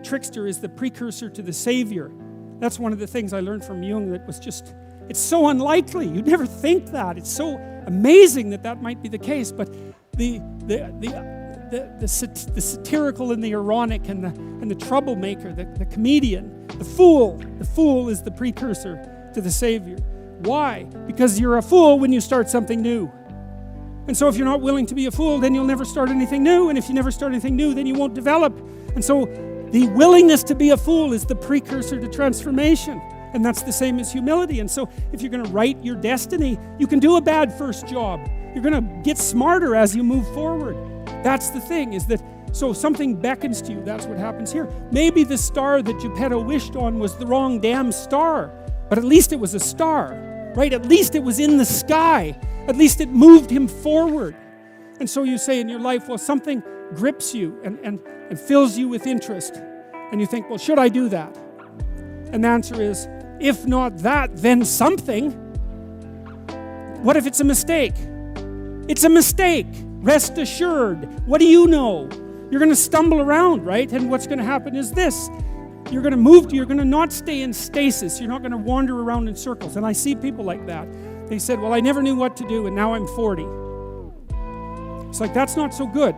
trickster is the precursor to the savior. That's one of the things I learned from Jung that was just, it's so unlikely. You'd never think that. It's so amazing that that might be the case. But the satirical and the ironic and the troublemaker, the comedian, the fool is the precursor to the savior. Why? Because you're a fool when you start something new. And so if you're not willing to be a fool, then you'll never start anything new. And if you never start anything new, then you won't develop. And so the willingness to be a fool is the precursor to transformation. And that's the same as humility. And so if you're going to write your destiny, you can do a bad first job. You're going to get smarter as you move forward. That's the thing, is that so something beckons to you. That's what happens here. Maybe the star that Geppetto wished on was the wrong damn star, but at least it was a star, right? At least it was in the sky. At least it moved him forward. And so you say in your life, well, something grips you and fills you with interest. And you think, well, should I do that? And the answer is, if not that, then something. What if it's a mistake? It's a mistake. Rest assured. What do you know? You're going to stumble around, right? And what's going to happen is this. You're going to not stay in stasis. You're not going to wander around in circles. And I see people like that. They said, well, I never knew what to do, and now I'm 40. It's like, that's not so good.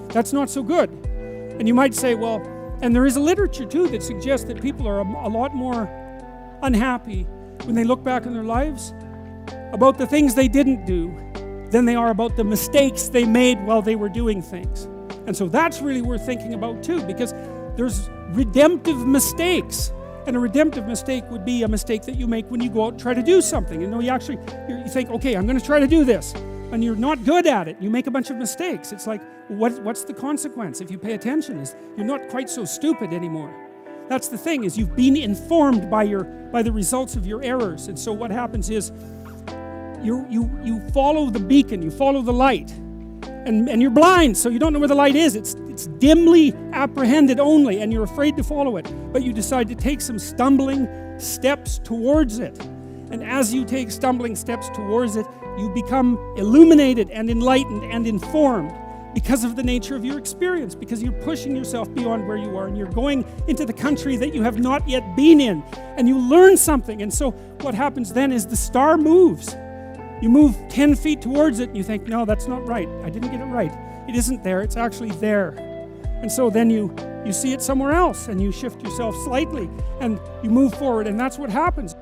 That's not so good. And you might say, well, and there is a literature, too, that suggests that people are a lot more unhappy when they look back in their lives about the things they didn't do than they are about the mistakes they made while they were doing things. And so that's really worth thinking about, too, because there's redemptive mistakes. And a redemptive mistake would be a mistake that you make when you go out and try to do something. You know, you think, okay, I'm going to try to do this. And you're not good at it. You make a bunch of mistakes. It's like, what's the consequence if you pay attention? Is you're not quite so stupid anymore. That's the thing, is you've been informed by the results of your errors. And so what happens is you follow the beacon, you follow the light. And you're blind, so you don't know where the light is. It's dimly apprehended only, and you're afraid to follow it. But you decide to take some stumbling steps towards it. And as you take stumbling steps towards it, you become illuminated and enlightened and informed because of the nature of your experience, because you're pushing yourself beyond where you are, and you're going into the country that you have not yet been in, and you learn something. And so what happens then is the star moves. You move 10 feet towards it and you think, no, that's not right. I didn't get it right. It isn't there. It's actually there. And so then you see it somewhere else and you shift yourself slightly and you move forward, and that's what happens.